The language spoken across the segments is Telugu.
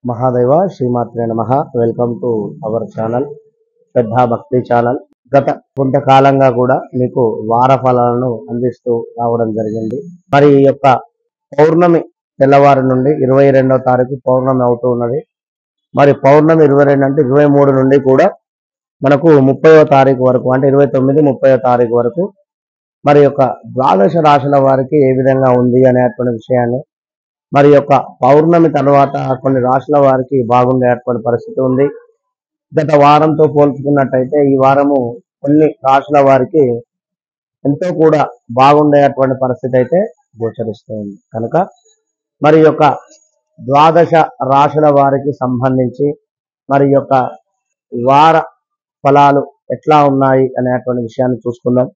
మహాదేవ శ్రీమాత్రే నమః. వెల్కమ్ టు అవర్ ఛానల్ శ్రద్ధా భక్తి ఛానల్. గత కొంతకాలంగా కూడా మీకు వార ఫలాలను అందిస్తూ రావడం జరిగింది. మరి ఈ యొక్క పౌర్ణమి తెల్లవారి నుండి 22వ తారీఖు పౌర్ణమి అవుతూ ఉన్నది. మరి పౌర్ణమి 22 అంటే 23 నుండి కూడా మనకు 30వ తారీఖు వరకు అంటే 29, 30వ తారీఖు వరకు మరి యొక్క ద్వాదశ రాశుల వారికి ఏ విధంగా ఉంది అనేటువంటి విషయాన్ని, మరి యొక్క పౌర్ణమి తర్వాత కొన్ని రాశుల వారికి బాగుండేటువంటి పరిస్థితి ఉంది. గత వారంతో పోల్చుకున్నట్టయితే ఈ వారము కొన్ని రాశుల వారికి ఎంతో కూడా బాగుండేటువంటి పరిస్థితి అయితే గోచరిస్తుంది. కనుక మరి యొక్క ద్వాదశ రాశుల వారికి సంబంధించి మరి యొక్క వార ఫలాలు ఎట్లా ఉన్నాయి అనేటువంటి విషయాన్ని చూసుకుందాం.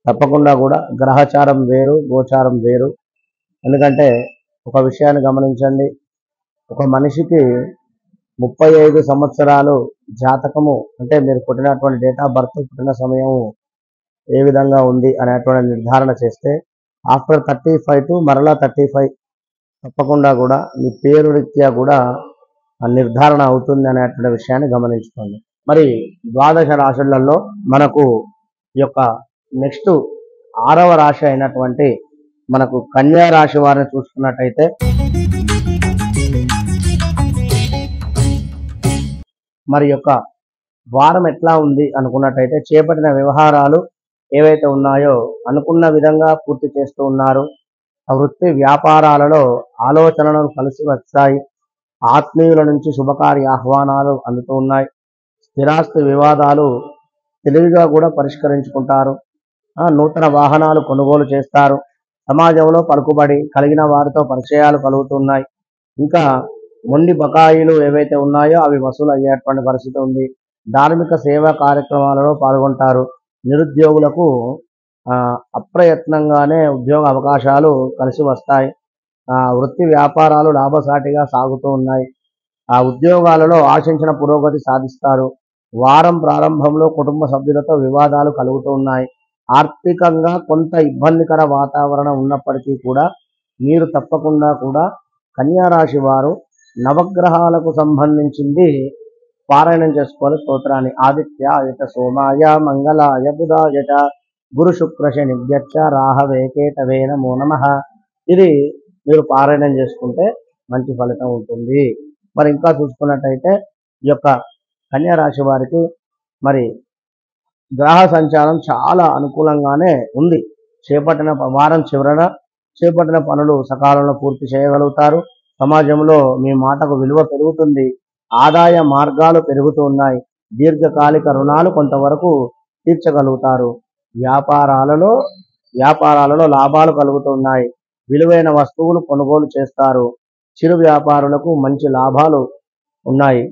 తప్పకుండా కూడా గ్రహచారం వేరు, గోచారం వేరు. ఎందుకంటే ఒక విషయాన్ని గమనించండి, ఒక మనిషికి 35 సంవత్సరాలు జాతకము అంటే మీరు పుట్టినటువంటి డేట్ ఆఫ్ బర్త్, పుట్టిన సమయం ఏ విధంగా ఉంది అనేటువంటి నిర్ధారణ చేస్తే ఆఫ్టర్ 35 టు మరలా 35 తప్పకుండా కూడా మీ పేరు రీత్యా కూడా నిర్ధారణ అవుతుంది అనేటువంటి విషయాన్ని గమనించుకోండి. మరి ద్వాదశ రాశులలో మనకు ఈ యొక్క నెక్స్ట్ 6వ రాశి అయినటువంటి మనకు కన్యా రాశి వారిని చూసుకున్నట్టయితే మరి యొక్క వారం ఎట్లా ఉంది అనుకున్నట్టయితే చేపట్టిన వ్యవహారాలు ఏవైతే ఉన్నాయో అనుకున్న విధంగా పూర్తి చేస్తూ ఉన్నారు. వృత్తి వ్యాపారాలలో ఆలోచనలు కలిసి వస్తాయి. ఆత్మీయుల నుంచి శుభకార్య ఆహ్వానాలు అందుతూ ఉన్నాయి. స్థిరాస్తి వివాదాలు తెలివిగా కూడా పరిష్కరించుకుంటారు. నూతన వాహనాలు కొనుగోలు చేస్తారు. సమాజంలో పలుకుబడి కలిగిన వారితో పరిచయాలు కలుగుతున్నాయి. ఇంకా మొండి బకాయిలు ఏవైతే ఉన్నాయో అవి వసూలు అయ్యేటువంటి పరిస్థితి ఉంది. ధార్మిక సేవా కార్యక్రమాలలో పాల్గొంటారు. నిరుద్యోగులకు అప్రయత్నంగానే ఉద్యోగ అవకాశాలు కలిసి వస్తాయి. వృత్తి వ్యాపారాలు లాభసాటిగా సాగుతూ ఉన్నాయి. ఆ ఉద్యోగాలలో ఆశించిన పురోగతి సాధిస్తారు. వారం ప్రారంభంలో కుటుంబ సభ్యులతో వివాదాలు కలుగుతూ ఉన్నాయి. ఆర్థికంగా కొంత ఇబ్బందికర వాతావరణం ఉన్నప్పటికీ కూడా మీరు తప్పకుండా కూడా కన్యా రాశి వారు నవగ్రహాలకు సంబంధించింది పారాయణం చేసుకోవాలి. స్తోత్రాన్ని ఆదిత్య యత సోమాయ మంగళాయ బుధాయట గురు శుక్ర శనిభ్యచ్చ రాహవే కేతవే నమో నమః. ఇది మీరు పారాయణం చేసుకుంటే మంచి ఫలితం ఉంటుంది. మరి ఇంకా చూసుకున్నట్టయితే ఈ యొక్క కన్యా రాశి వారికి మరి గ్రహ సంచారం చాలా అనుకూలంగానే ఉంది. వారం చివరన చేపట్టిన పనులు సకాలంలో పూర్తి చేయగలుగుతారు. సమాజంలో మీ మాటకు విలువ పెరుగుతుంది. ఆదాయ మార్గాలు పెరుగుతూ ఉన్నాయి. దీర్ఘకాలిక రుణాలు కొంతవరకు తీర్చగలుగుతారు. వ్యాపారాలలో లాభాలు కలుగుతున్నాయి. విలువైన వస్తువులు కొనుగోలు చేస్తారు. చిరు వ్యాపారులకు మంచి లాభాలు ఉన్నాయి.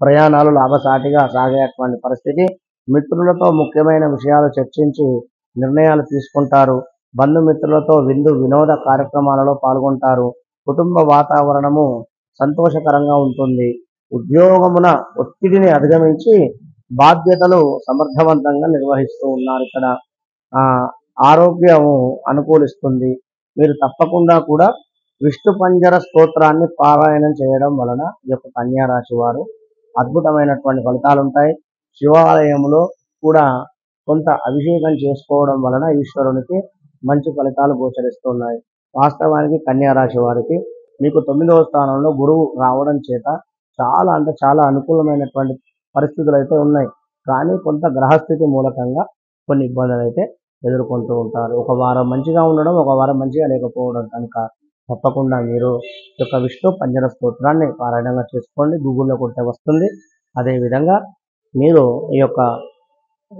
ప్రయాణాలు లాభసాటిగా సాగేటువంటి పరిస్థితి. మిత్రులతో ముఖ్యమైన విషయాలు చర్చించి నిర్ణయాలు తీసుకుంటారు. బంధుమిత్రులతో వినోద కార్యక్రమాలలో పాల్గొంటారు. కుటుంబ వాతావరణము సంతోషకరంగా ఉంటుంది. ఉద్యోగమున ఒత్తిడిని అధిగమించి బాధ్యతలు సమర్థవంతంగా నిర్వహిస్తూ ఉన్నారు. ఇక్కడ ఆరోగ్యము అనుకూలిస్తుంది. మీరు తప్పకుండా కూడా విష్ణు పంజర స్తోత్రాన్ని పారాయణం చేయడం వలన ఈ యొక్క కన్యా రాశి వారు అద్భుతమైనటువంటి ఫలితాలు ఉంటాయి. శివాలయంలో కూడా కొంత అభిషేకం చేసుకోవడం వలన ఈశ్వరునికి మంచి ఫలితాలు గోచరిస్తున్నాయి. వాస్తవానికి కన్యా రాశి వారికి మీకు 9వ స్థానంలో గురువు రావడం చేత చాలా అంటే చాలా అనుకూలమైనటువంటి పరిస్థితులు అయితే ఉన్నాయి. కానీ కొంత గ్రహస్థితి మూలకంగా కొన్ని ఇబ్బందులు అయితే ఎదుర్కొంటూ ఉంటారు. ఒక వారం మంచిగా ఉండడం, ఒక వారం మంచిగా లేకపోవడం. కనుక తప్పకుండా మీరు ఈ యొక్క విష్ణు పంజర స్తోత్రాన్ని పారాయణంగా చేసుకోండి. గూగుల్లో కొడితే వస్తుంది. అదేవిధంగా మీరు ఈ యొక్క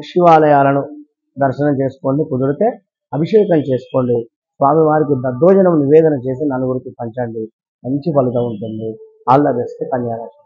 శివాలయాలను దర్శనం చేసుకోండి. కుదిరితే అభిషేకం చేసుకోండి. స్వామివారికి దద్దోజనం నివేదన చేసి నలుగురికి పంచండి. మంచి ఫలితం ఉంటుంది. ఆల్ ద బెస్ట్ కన్యా రాశి.